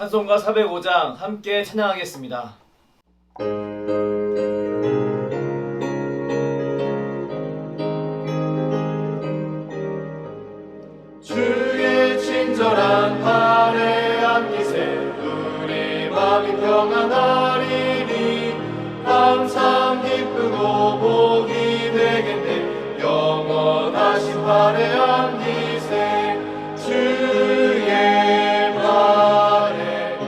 찬송가 405장 함께 찬양하겠습니다. 주의 친절한 팔에 안기세 우리 마음이 평안하리니 항상 기쁘고 복이 되겠네 영원하신 팔에 안기세 주의 팔에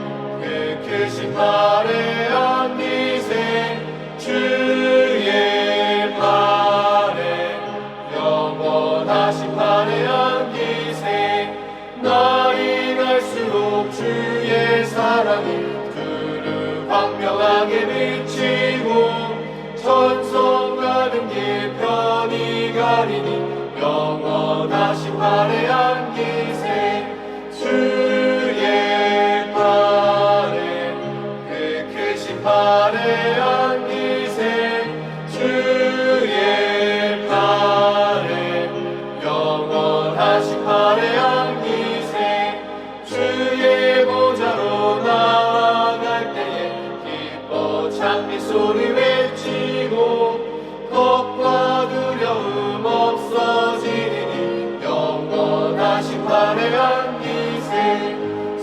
그 크신 팔에 안기세 주의 팔에 영원하신 팔에 안기세 날이 갈수록 주의 사랑이 두루 광명하게 비치고 천성 가는 길 편히 가리니 영원하신 팔에 안기세 주의 팔에 그 크신 팔에 안기세 주의 팔에 영원하신 팔에 안기세 주의 보좌로 나아갈 때에 기뻐 찬미 소리 외치고 겁과 두려움 없어지리니 영원하신 팔에 안기세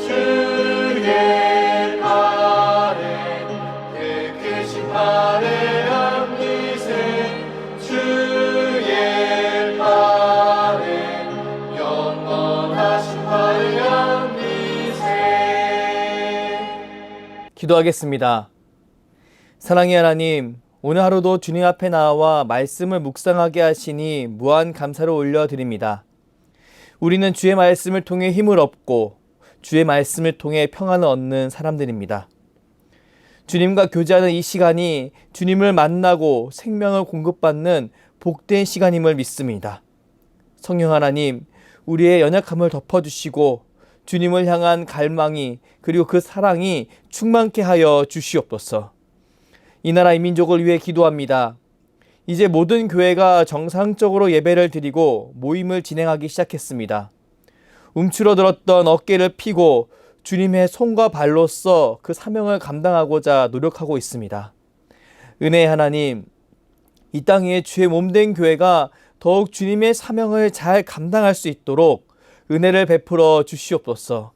주의 팔에 그 크신 팔에 안기세 주의 팔에 영원하신 팔에 안기세. 기도하겠습니다. 사랑의 하나님, 오늘 하루도 주님 앞에 나와 말씀을 묵상하게 하시니 무한 감사를 올려드립니다. 우리는 주의 말씀을 통해 힘을 얻고 주의 말씀을 통해 평안을 얻는 사람들입니다. 주님과 교제하는 이 시간이 주님을 만나고 생명을 공급받는 복된 시간임을 믿습니다. 성령 하나님, 우리의 연약함을 덮어주시고 주님을 향한 갈망이 그리고 그 사랑이 충만케 하여 주시옵소서. 이 나라 이 민족을 위해 기도합니다. 이제 모든 교회가 정상적으로 예배를 드리고 모임을 진행하기 시작했습니다. 움츠러들었던 어깨를 펴고 주님의 손과 발로써 그 사명을 감당하고자 노력하고 있습니다. 은혜의 하나님, 이 땅 위에 주의 몸된 교회가 더욱 주님의 사명을 잘 감당할 수 있도록 은혜를 베풀어 주시옵소서.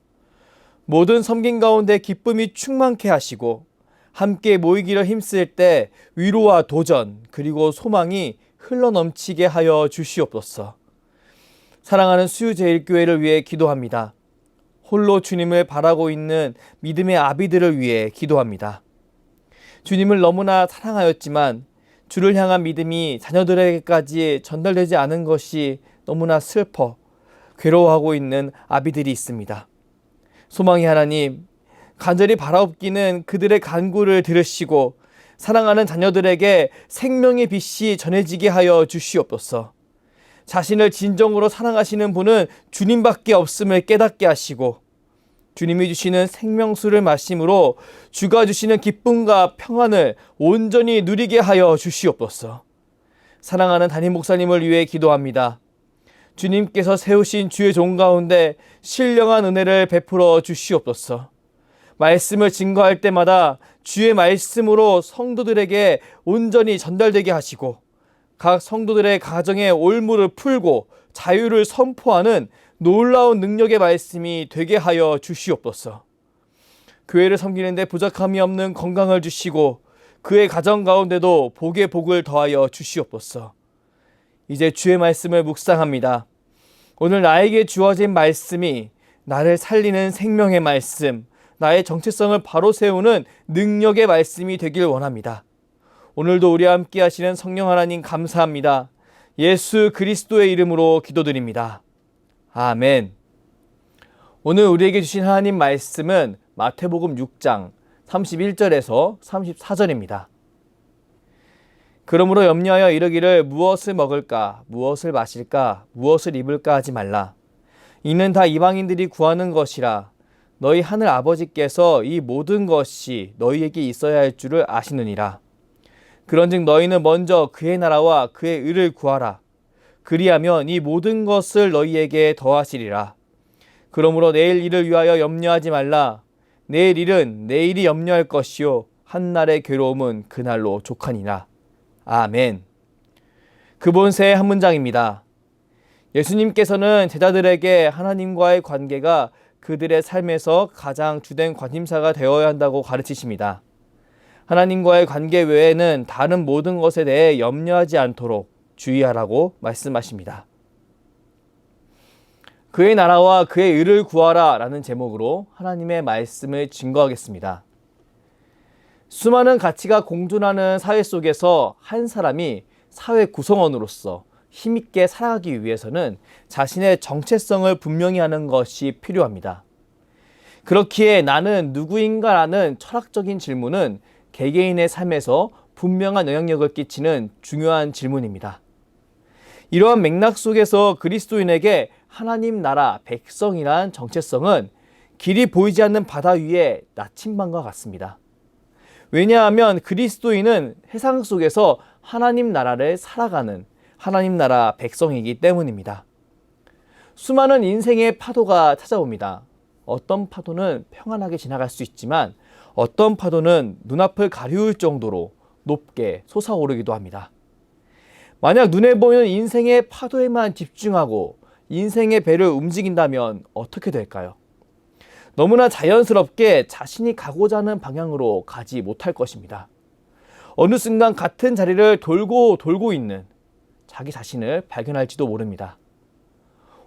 모든 섬김 가운데 기쁨이 충만케 하시고 함께 모이기를 힘쓸 때 위로와 도전 그리고 소망이 흘러넘치게 하여 주시옵소서. 사랑하는 수유제일교회를 위해 기도합니다. 홀로 주님을 바라고 있는 믿음의 아비들을 위해 기도합니다. 주님을 너무나 사랑하였지만 주를 향한 믿음이 자녀들에게까지 전달되지 않은 것이 너무나 슬퍼 괴로워하고 있는 아비들이 있습니다. 소망의 하나님, 간절히 바라옵기는 그들의 간구를 들으시고 사랑하는 자녀들에게 생명의 빛이 전해지게 하여 주시옵소서. 자신을 진정으로 사랑하시는 분은 주님밖에 없음을 깨닫게 하시고 주님이 주시는 생명수를 마심으로 주가 주시는 기쁨과 평안을 온전히 누리게 하여 주시옵소서. 사랑하는 담임 목사님을 위해 기도합니다. 주님께서 세우신 주의 종 가운데 신령한 은혜를 베풀어 주시옵소서. 말씀을 증거할 때마다 주의 말씀으로 성도들에게 온전히 전달되게 하시고 각 성도들의 가정의 올무를 풀고 자유를 선포하는 놀라운 능력의 말씀이 되게 하여 주시옵소서. 교회를 섬기는 데 부족함이 없는 건강을 주시고 그의 가정 가운데도 복의 복을 더하여 주시옵소서. 이제 주의 말씀을 묵상합니다. 오늘 나에게 주어진 말씀이 나를 살리는 생명의 말씀, 나의 정체성을 바로 세우는 능력의 말씀이 되길 원합니다. 오늘도 우리와 함께 하시는 성령 하나님 감사합니다. 예수 그리스도의 이름으로 기도드립니다. 아멘. 오늘 우리에게 주신 하나님 말씀은 마태복음 6장 31절에서 34절입니다. 그러므로 염려하여 이르기를 무엇을 먹을까, 무엇을 마실까, 무엇을 입을까 하지 말라. 이는 다 이방인들이 구하는 것이라. 너희 하늘 아버지께서 이 모든 것이 너희에게 있어야 할 줄을 아시느니라. 그런즉 너희는 먼저 그의 나라와 그의 의를 구하라. 그리하면 이 모든 것을 너희에게 더하시리라. 그러므로 내일 일을 위하여 염려하지 말라. 내일 일은 내일이 염려할 것이요 한날의 괴로움은 그날로 족하니라. 아멘. 그본세의 한 문장입니다. 예수님께서는 제자들에게 하나님과의 관계가 그들의 삶에서 가장 주된 관심사가 되어야 한다고 가르치십니다. 하나님과의 관계 외에는 다른 모든 것에 대해 염려하지 않도록 주의하라고 말씀하십니다. 그의 나라와 그의 의를 구하라 라는 제목으로 하나님의 말씀을 증거하겠습니다. 수많은 가치가 공존하는 사회 속에서 한 사람이 사회 구성원으로서 힘있게 살아가기 위해서는 자신의 정체성을 분명히 하는 것이 필요합니다. 그렇기에 나는 누구인가라는 철학적인 질문은 개개인의 삶에서 분명한 영향력을 끼치는 중요한 질문입니다. 이러한 맥락 속에서 그리스도인에게 하나님 나라 백성이란 정체성은 길이 보이지 않는 바다 위에 나침반과 같습니다. 왜냐하면 그리스도인은 세상 속에서 하나님 나라를 살아가는 하나님 나라 백성이기 때문입니다. 수많은 인생의 파도가 찾아옵니다. 어떤 파도는 평안하게 지나갈 수 있지만 어떤 파도는 눈앞을 가리울 정도로 높게 솟아오르기도 합니다. 만약 눈에 보이는 인생의 파도에만 집중하고 인생의 배를 움직인다면 어떻게 될까요? 너무나 자연스럽게 자신이 가고자 하는 방향으로 가지 못할 것입니다. 어느 순간 같은 자리를 돌고 있는 자기 자신을 발견할지도 모릅니다.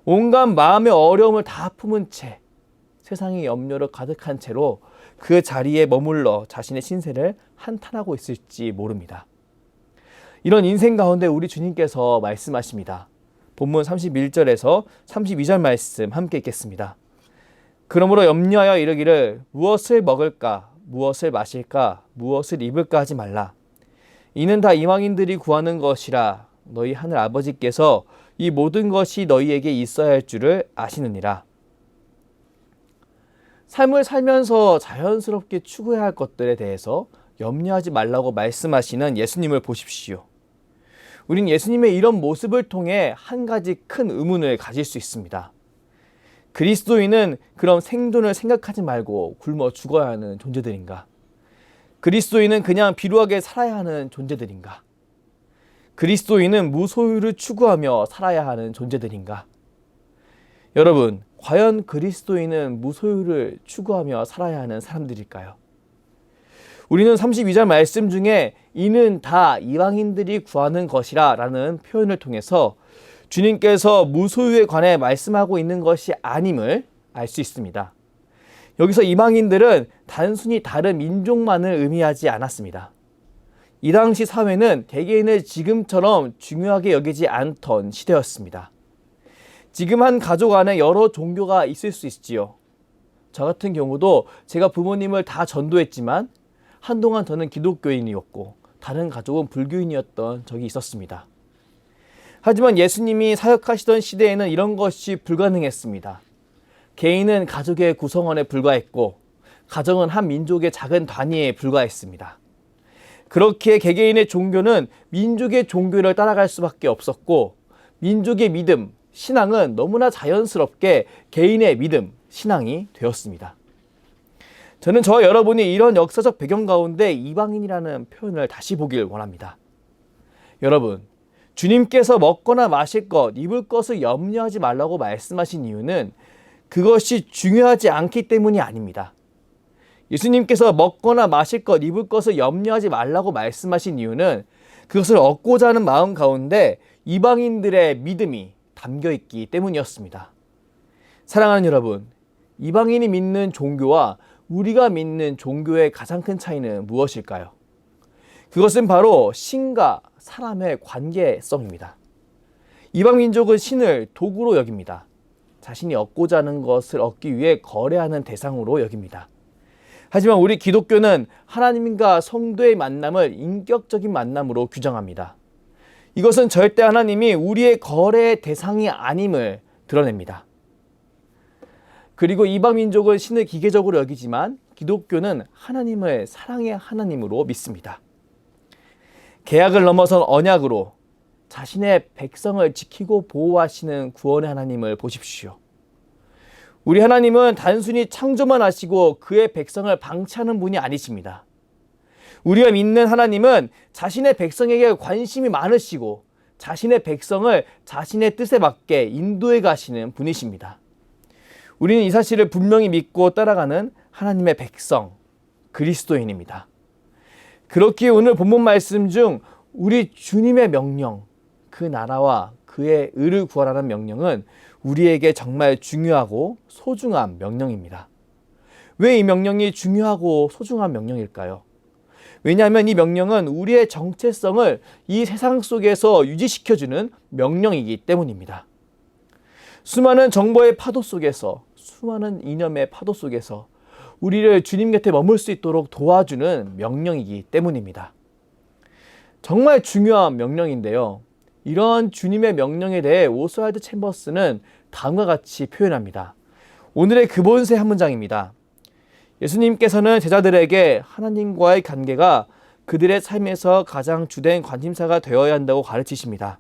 온갖 마음의 어려움을 다 품은 채 세상의 염려로 가득한 채로 그 자리에 머물러 자신의 신세를 한탄하고 있을지 모릅니다. 이런 인생 가운데 우리 주님께서 말씀하십니다. 본문 31절에서 32절 말씀 함께 읽겠습니다. 그러므로 염려하여 이르기를 무엇을 먹을까, 무엇을 마실까, 무엇을 입을까 하지 말라. 이는 다 이방인들이 구하는 것이라. 너희 하늘 아버지께서 이 모든 것이 너희에게 있어야 할 줄을 아시느니라. 삶을 살면서 자연스럽게 추구해야 할 것들에 대해서 염려하지 말라고 말씀하시는 예수님을 보십시오. 우린 예수님의 이런 모습을 통해 한 가지 큰 의문을 가질 수 있습니다. 그리스도인은 그럼 생존을 생각하지 말고 굶어 죽어야 하는 존재들인가? 그리스도인은 그냥 비루하게 살아야 하는 존재들인가? 그리스도인은 무소유를 추구하며 살아야 하는 존재들인가? 여러분, 과연 그리스도인은 무소유를 추구하며 살아야 하는 사람들일까요? 우리는 32절 말씀 중에 이는 다 이방인들이 구하는 것이라 라는 표현을 통해서 주님께서 무소유에 관해 말씀하고 있는 것이 아님을 알 수 있습니다. 여기서 이방인들은 단순히 다른 민족만을 의미하지 않았습니다. 이 당시 사회는 개개인을 지금처럼 중요하게 여기지 않던 시대였습니다. 지금 한 가족 안에 여러 종교가 있을 수 있지요. 저 같은 경우도 제가 부모님을 다 전도했지만 한동안 저는 기독교인이었고 다른 가족은 불교인이었던 적이 있었습니다. 하지만 예수님이 사역하시던 시대에는 이런 것이 불가능했습니다. 개인은 가족의 구성원에 불과했고 가정은 한 민족의 작은 단위에 불과했습니다. 그렇기에 개개인의 종교는 민족의 종교를 따라갈 수밖에 없었고 민족의 믿음, 신앙은 너무나 자연스럽게 개인의 믿음, 신앙이 되었습니다. 저는 저와 여러분이 이런 역사적 배경 가운데 이방인이라는 표현을 다시 보길 원합니다. 여러분, 주님께서 먹거나 마실 것, 입을 것을 염려하지 말라고 말씀하신 이유는 그것이 중요하지 않기 때문이 아닙니다. 예수님께서 먹거나 마실 것, 입을 것을 염려하지 말라고 말씀하신 이유는 그것을 얻고자 하는 마음 가운데 이방인들의 믿음이 담겨 있기 때문이었습니다. 사랑하는 여러분, 이방인이 믿는 종교와 우리가 믿는 종교의 가장 큰 차이는 무엇일까요? 그것은 바로 신과 사람의 관계성입니다. 이방 민족은 신을 도구로 여깁니다. 자신이 얻고자 하는 것을 얻기 위해 거래하는 대상으로 여깁니다. 하지만 우리 기독교는 하나님과 성도의 만남을 인격적인 만남으로 규정합니다. 이것은 절대 하나님이 우리의 거래의 대상이 아님을 드러냅니다. 그리고 이방 민족은 신을 기계적으로 여기지만 기독교는 하나님을 사랑의 하나님으로 믿습니다. 계약을 넘어선 언약으로 자신의 백성을 지키고 보호하시는 구원의 하나님을 보십시오. 우리 하나님은 단순히 창조만 하시고 그의 백성을 방치하는 분이 아니십니다. 우리가 믿는 하나님은 자신의 백성에게 관심이 많으시고 자신의 백성을 자신의 뜻에 맞게 인도해 가시는 분이십니다. 우리는 이 사실을 분명히 믿고 따라가는 하나님의 백성, 그리스도인입니다. 그렇기에 오늘 본문 말씀 중 우리 주님의 명령, 그 나라와 그의 의를 구하라는 명령은 우리에게 정말 중요하고 소중한 명령입니다. 왜 이 명령이 중요하고 소중한 명령일까요? 왜냐하면 이 명령은 우리의 정체성을 이 세상 속에서 유지시켜주는 명령이기 때문입니다. 수많은 정보의 파도 속에서, 수많은 이념의 파도 속에서 우리를 주님 곁에 머물 수 있도록 도와주는 명령이기 때문입니다. 정말 중요한 명령인데요. 이런 주님의 명령에 대해 오스왈드 챔버스는 다음과 같이 표현합니다. 오늘의 그본세 한 문장입니다. 예수님께서는 제자들에게 하나님과의 관계가 그들의 삶에서 가장 주된 관심사가 되어야 한다고 가르치십니다.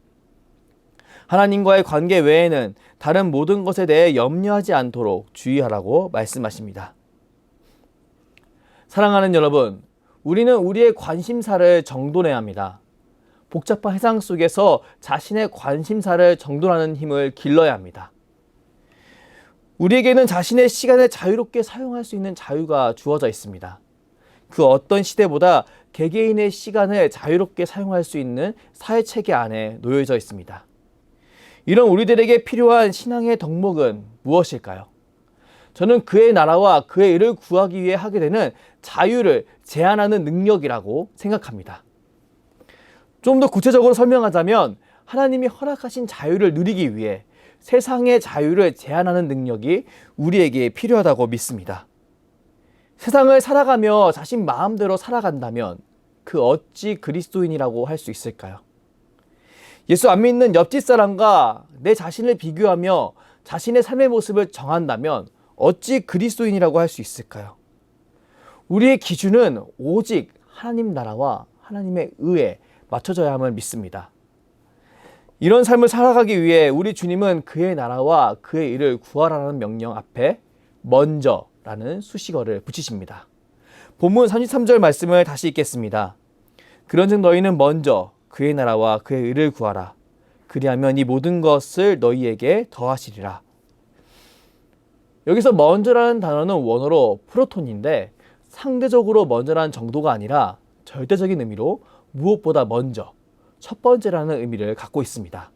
하나님과의 관계 외에는 다른 모든 것에 대해 염려하지 않도록 주의하라고 말씀하십니다. 사랑하는 여러분, 우리는 우리의 관심사를 정돈해야 합니다. 복잡한 세상 속에서 자신의 관심사를 정돈하는 힘을 길러야 합니다. 우리에게는 자신의 시간을 자유롭게 사용할 수 있는 자유가 주어져 있습니다. 그 어떤 시대보다 개개인의 시간을 자유롭게 사용할 수 있는 사회체계 안에 놓여져 있습니다. 이런 우리들에게 필요한 신앙의 덕목은 무엇일까요? 저는 그의 나라와 그의 의를 구하기 위해 하게 되는 자유를 제한하는 능력이라고 생각합니다. 좀 더 구체적으로 설명하자면 하나님이 허락하신 자유를 누리기 위해 세상의 자유를 제한하는 능력이 우리에게 필요하다고 믿습니다. 세상을 살아가며 자신 마음대로 살아간다면 그 어찌 그리스도인이라고 할 수 있을까요? 예수 안 믿는 옆집 사람과 내 자신을 비교하며 자신의 삶의 모습을 정한다면 어찌 그리스도인이라고 할 수 있을까요? 우리의 기준은 오직 하나님 나라와 하나님의 의에 맞춰져야 함을 믿습니다. 이런 삶을 살아가기 위해 우리 주님은 그의 나라와 그의 의를 구하라는 명령 앞에 먼저라는 수식어를 붙이십니다. 본문 33절 말씀을 다시 읽겠습니다. 그런즉 너희는 먼저 그의 나라와 그의 의를 구하라. 그리하면 이 모든 것을 너희에게 더하시리라. 여기서 먼저라는 단어는 원어로 프로톤인데 상대적으로 먼저라는 정도가 아니라 절대적인 의미로 무엇보다 먼저, 첫 번째라는 의미를 갖고 있습니다.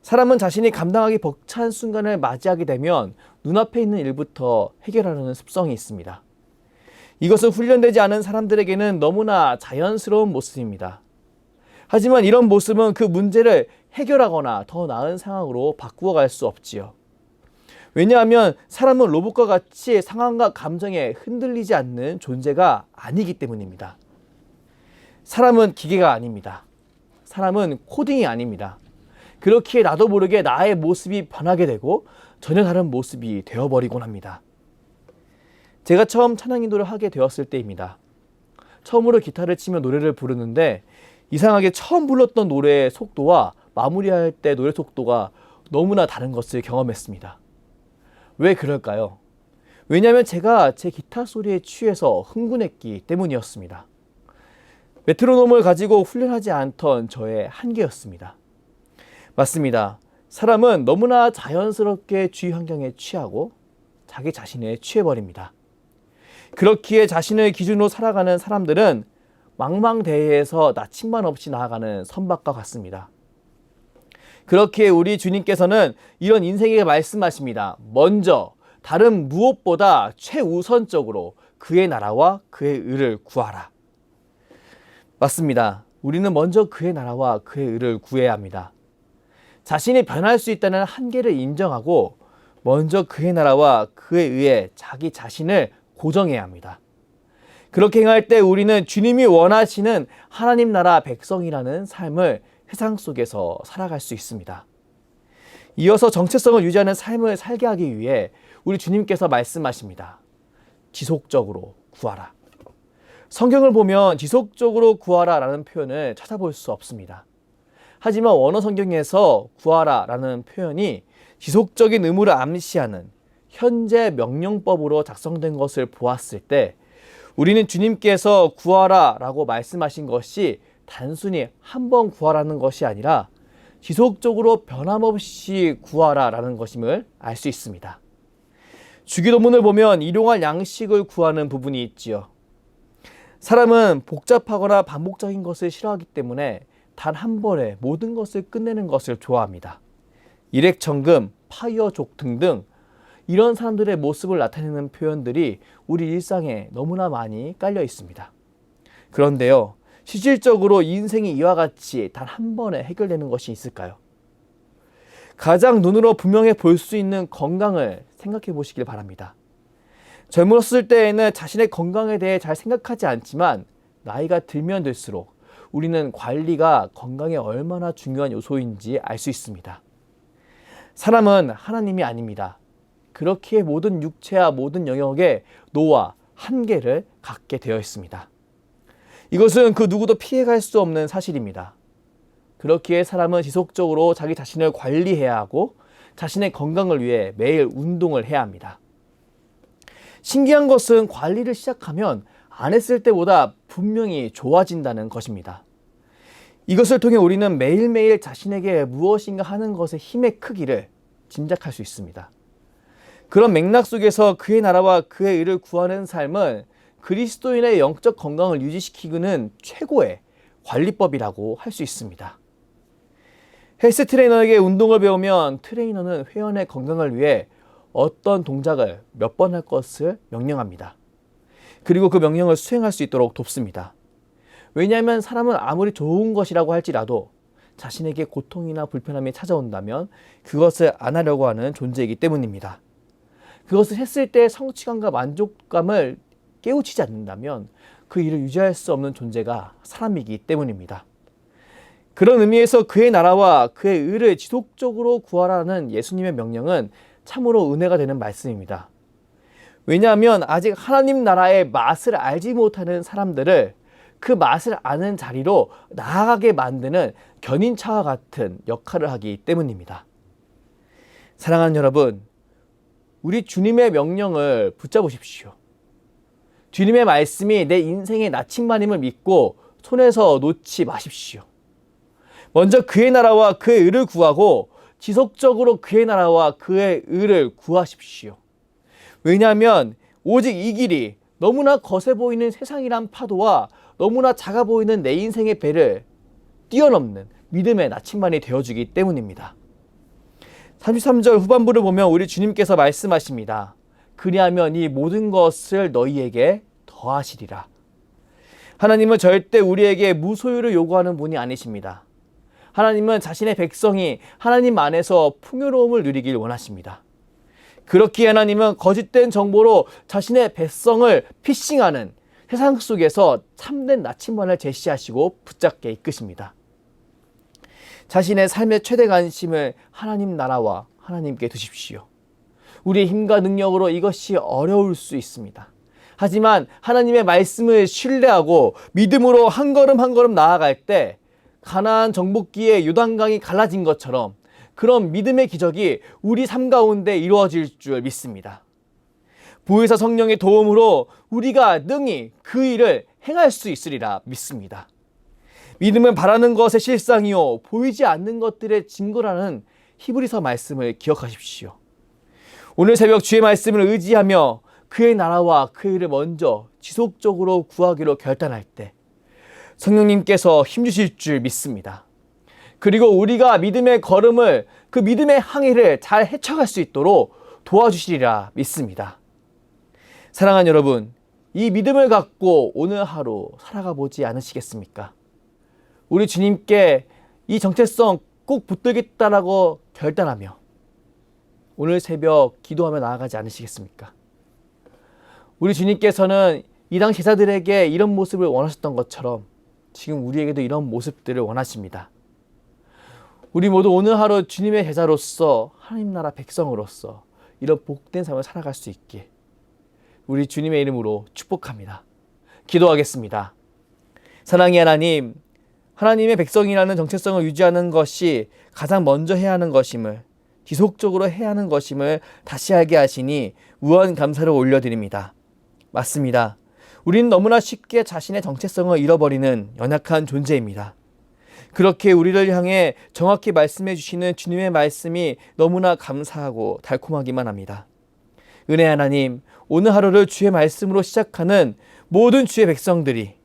사람은 자신이 감당하기 벅찬 순간을 맞이하게 되면 눈앞에 있는 일부터 해결하려는 습성이 있습니다. 이것은 훈련되지 않은 사람들에게는 너무나 자연스러운 모습입니다. 하지만 이런 모습은 그 문제를 해결하거나 더 나은 상황으로 바꾸어 갈 수 없지요. 왜냐하면 사람은 로봇과 같이 상황과 감정에 흔들리지 않는 존재가 아니기 때문입니다. 사람은 기계가 아닙니다. 사람은 코딩이 아닙니다. 그렇기에 나도 모르게 나의 모습이 변하게 되고 전혀 다른 모습이 되어버리곤 합니다. 제가 처음 찬양 인도를 하게 되었을 때입니다. 처음으로 기타를 치며 노래를 부르는데 이상하게 처음 불렀던 노래의 속도와 마무리할 때 노래 속도가 너무나 다른 것을 경험했습니다. 왜 그럴까요? 왜냐하면 제가 제 기타 소리에 취해서 흥분했기 때문이었습니다. 메트로놈을 가지고 훈련하지 않던 저의 한계였습니다. 맞습니다. 사람은 너무나 자연스럽게 주위 환경에 취하고 자기 자신에 취해버립니다. 그렇기에 자신을 기준으로 살아가는 사람들은 망망대해에서 나침반 없이 나아가는 선박과 같습니다. 그렇기에 우리 주님께서는 이런 인생에게 말씀하십니다. 먼저 다른 무엇보다 최우선적으로 그의 나라와 그의 의를 구하라. 맞습니다. 우리는 먼저 그의 나라와 그의 의를 구해야 합니다. 자신이 변할 수 있다는 한계를 인정하고 먼저 그의 나라와 그의 의에 자기 자신을 고정해야 합니다. 그렇게 행할 때 우리는 주님이 원하시는 하나님 나라 백성이라는 삶을 세상 속에서 살아갈 수 있습니다. 이어서 정체성을 유지하는 삶을 살게 하기 위해 우리 주님께서 말씀하십니다. 지속적으로 구하라. 성경을 보면 지속적으로 구하라 라는 표현을 찾아볼 수 없습니다. 하지만 원어 성경에서 구하라 라는 표현이 지속적인 의무를 암시하는 현재 명령법으로 작성된 것을 보았을 때 우리는 주님께서 구하라 라고 말씀하신 것이 단순히 한 번 구하라는 것이 아니라 지속적으로 변함없이 구하라 라는 것임을 알 수 있습니다. 주기도문을 보면 일용할 양식을 구하는 부분이 있지요. 사람은 복잡하거나 반복적인 것을 싫어하기 때문에 단 한 번에 모든 것을 끝내는 것을 좋아합니다. 일액천금, 파이어족 등등 이런 사람들의 모습을 나타내는 표현들이 우리 일상에 너무나 많이 깔려 있습니다. 그런데요, 실질적으로 인생이 이와 같이 단 한 번에 해결되는 것이 있을까요? 가장 눈으로 분명해 볼 수 있는 건강을 생각해 보시길 바랍니다. 젊었을 때에는 자신의 건강에 대해 잘 생각하지 않지만 나이가 들면 들수록 우리는 관리가 건강에 얼마나 중요한 요소인지 알 수 있습니다. 사람은 하나님이 아닙니다. 그렇기에 모든 육체와 모든 영역에 노와 한계를 갖게 되어 있습니다. 이것은 그 누구도 피해갈 수 없는 사실입니다. 그렇기에 사람은 지속적으로 자기 자신을 관리해야 하고 자신의 건강을 위해 매일 운동을 해야 합니다. 신기한 것은 관리를 시작하면 안 했을 때보다 분명히 좋아진다는 것입니다. 이것을 통해 우리는 매일매일 자신에게 무엇인가 하는 것의 힘의 크기를 짐작할 수 있습니다. 그런 맥락 속에서 그의 나라와 그의 의를 구하는 삶은 그리스도인의 영적 건강을 유지시키는 최고의 관리법이라고 할 수 있습니다. 헬스 트레이너에게 운동을 배우면 트레이너는 회원의 건강을 위해 어떤 동작을 몇 번 할 것을 명령합니다. 그리고 그 명령을 수행할 수 있도록 돕습니다. 왜냐하면 사람은 아무리 좋은 것이라고 할지라도 자신에게 고통이나 불편함이 찾아온다면 그것을 안 하려고 하는 존재이기 때문입니다. 그것을 했을 때 성취감과 만족감을 깨우치지 않는다면 그 일을 유지할 수 없는 존재가 사람이기 때문입니다. 그런 의미에서 그의 나라와 그의 의를 지속적으로 구하라는 예수님의 명령은 참으로 은혜가 되는 말씀입니다. 왜냐하면 아직 하나님 나라의 맛을 알지 못하는 사람들을 그 맛을 아는 자리로 나아가게 만드는 견인차와 같은 역할을 하기 때문입니다. 사랑하는 여러분, 우리 주님의 명령을 붙잡으십시오. 주님의 말씀이 내 인생의 나침반임을 믿고 손에서 놓지 마십시오. 먼저 그의 나라와 그의 의를 구하고 지속적으로 그의 나라와 그의 의를 구하십시오. 왜냐하면 오직 이 길이 너무나 거세 보이는 세상이란 파도와 너무나 작아 보이는 내 인생의 배를 뛰어넘는 믿음의 나침반이 되어주기 때문입니다. 33절 후반부를 보면 우리 주님께서 말씀하십니다. 그리하면 이 모든 것을 너희에게 더하시리라. 하나님은 절대 우리에게 무소유를 요구하는 분이 아니십니다. 하나님은 자신의 백성이 하나님 안에서 풍요로움을 누리길 원하십니다. 그렇기에 하나님은 거짓된 정보로 자신의 백성을 피싱하는 세상 속에서 참된 나침반을 제시하시고 붙잡게 이끄십니다. 자신의 삶의 최대 관심을 하나님 나라와 하나님께 두십시오. 우리의 힘과 능력으로 이것이 어려울 수 있습니다. 하지만 하나님의 말씀을 신뢰하고 믿음으로 한 걸음 한 걸음 나아갈 때 가나안 정복기에 요단강이 갈라진 것처럼 그런 믿음의 기적이 우리 삶 가운데 이루어질 줄 믿습니다. 보혜사 성령의 도움으로 우리가 능히 그 일을 행할 수 있으리라 믿습니다. 믿음은 바라는 것의 실상이요 보이지 않는 것들의 증거라는 히브리서 말씀을 기억하십시오. 오늘 새벽 주의 말씀을 의지하며 그의 나라와 그의 일을 먼저 지속적으로 구하기로 결단할 때 성령님께서 힘주실 줄 믿습니다. 그리고 우리가 믿음의 걸음을 그 믿음의 항해를 잘 헤쳐갈 수 있도록 도와주시리라 믿습니다. 사랑하는 여러분, 이 믿음을 갖고 오늘 하루 살아가 보지 않으시겠습니까? 우리 주님께 이 정체성 꼭 붙들겠다라고 결단하며 오늘 새벽 기도하며 나아가지 않으시겠습니까? 우리 주님께서는 이 당 제자들에게 이런 모습을 원하셨던 것처럼 지금 우리에게도 이런 모습들을 원하십니다. 우리 모두 오늘 하루 주님의 제자로서 하나님 나라 백성으로서 이런 복된 삶을 살아갈 수 있게 우리 주님의 이름으로 축복합니다. 기도하겠습니다. 사랑의 하나님, 하나님의 백성이라는 정체성을 유지하는 것이 가장 먼저 해야 하는 것임을 지속적으로 해야 하는 것임을 다시 알게 하시니 무한 감사를 올려드립니다. 맞습니다. 우리는 너무나 쉽게 자신의 정체성을 잃어버리는 연약한 존재입니다. 그렇게 우리를 향해 정확히 말씀해 주시는 주님의 말씀이 너무나 감사하고 달콤하기만 합니다. 은혜 하나님, 오늘 하루를 주의 말씀으로 시작하는 모든 주의 백성들이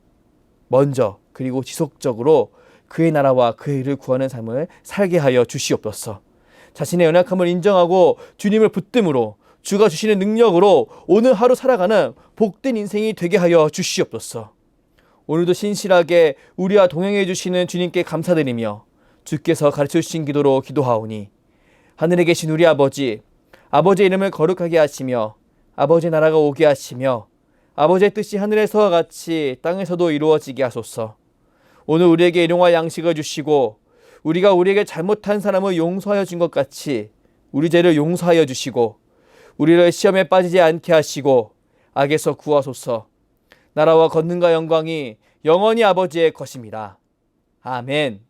먼저 그리고 지속적으로 그의 나라와 그의 일을 구하는 삶을 살게 하여 주시옵소서. 자신의 연약함을 인정하고 주님을 붙듦으로 주가 주시는 능력으로 오늘 하루 살아가는 복된 인생이 되게 하여 주시옵소서. 오늘도 신실하게 우리와 동행해 주시는 주님께 감사드리며 주께서 가르쳐 주신 기도로 기도하오니 하늘에 계신 우리 아버지, 아버지의 이름을 거룩하게 하시며 아버지의 나라가 오게 하시며 아버지의 뜻이 하늘에서와 같이 땅에서도 이루어지게 하소서. 오늘 우리에게 일용할 양식을 주시고 우리가 우리에게 잘못한 사람을 용서하여 준 것 같이 우리 죄를 용서하여 주시고 우리를 시험에 빠지지 않게 하시고 악에서 구하소서. 나라와 권능과 영광이 영원히 아버지의 것입니다. 아멘.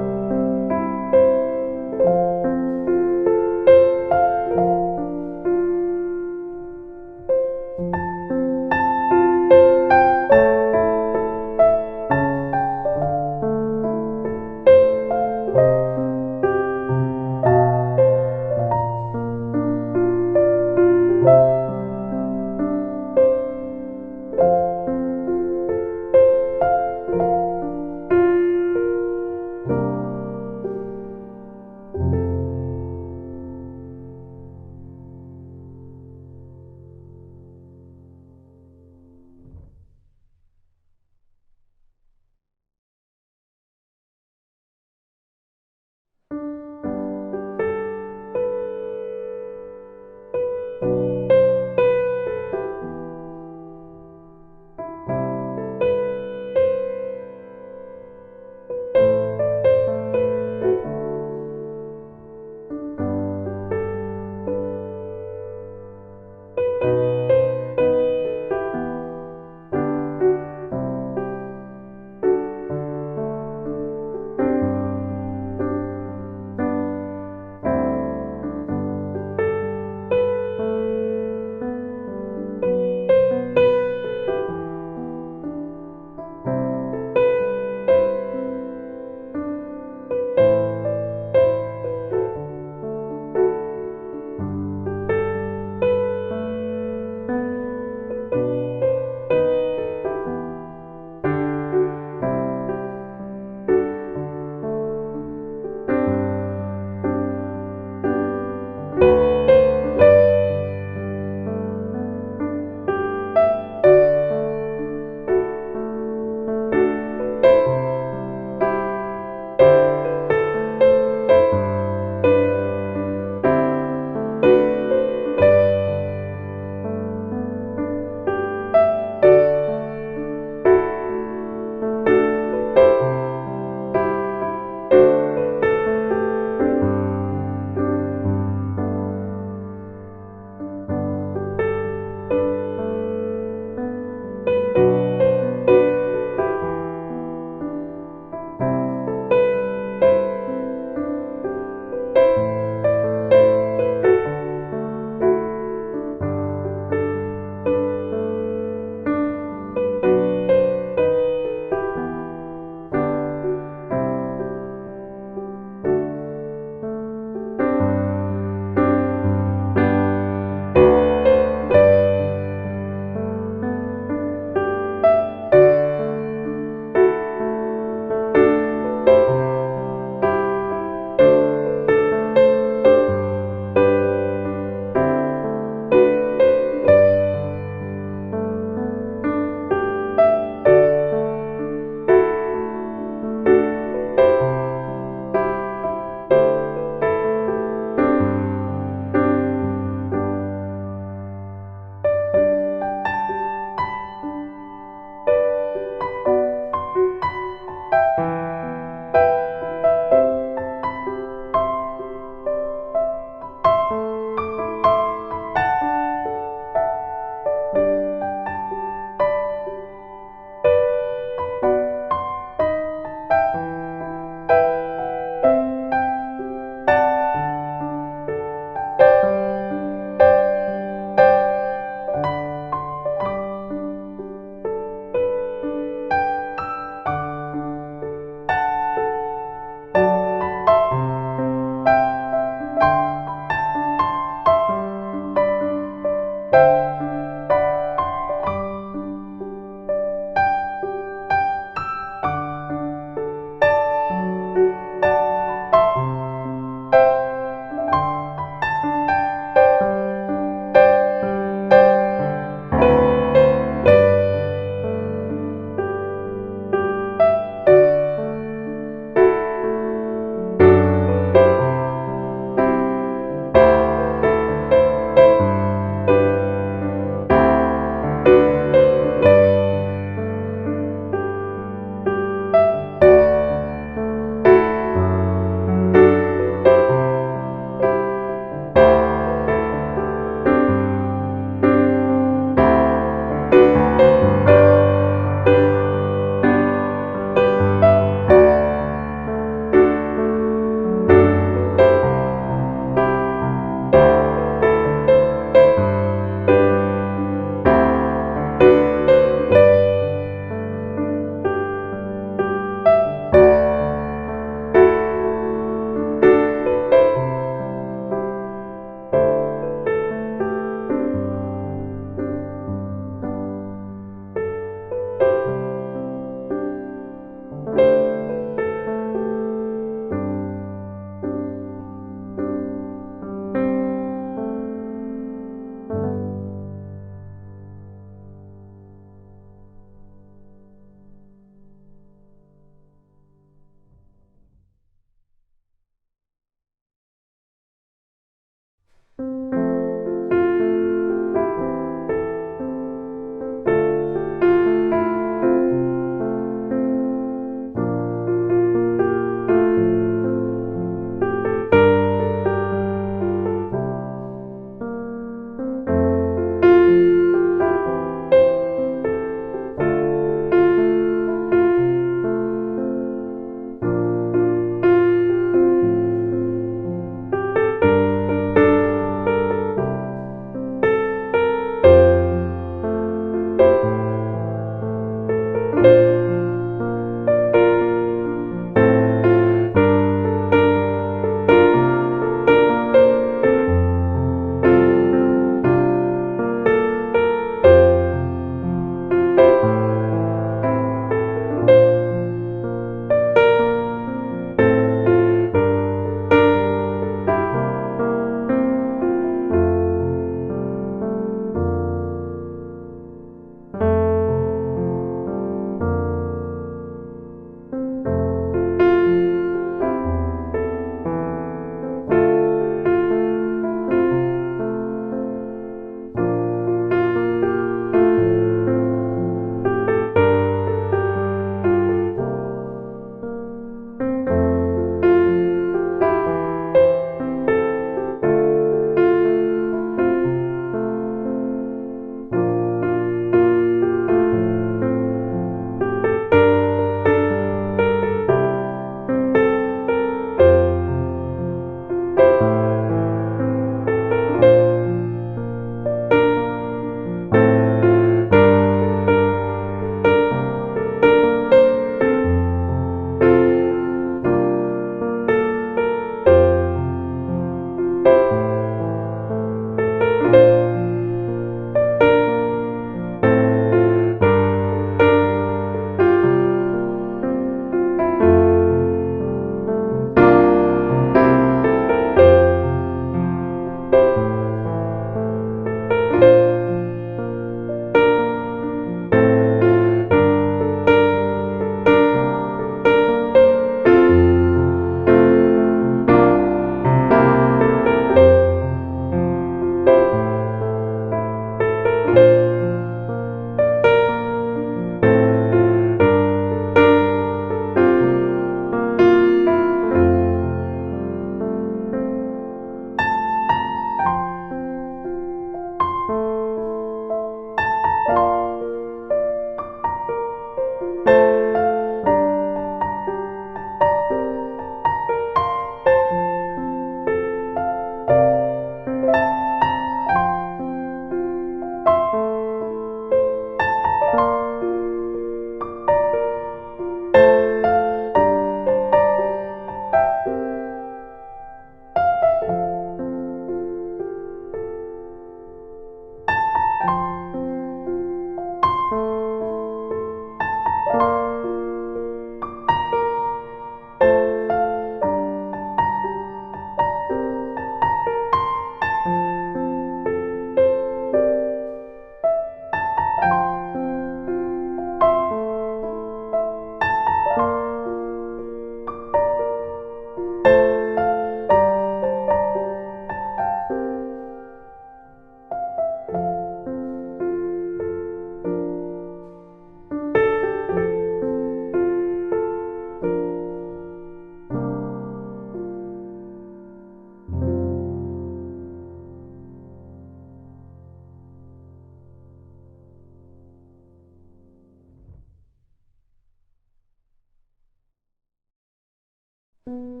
아멘.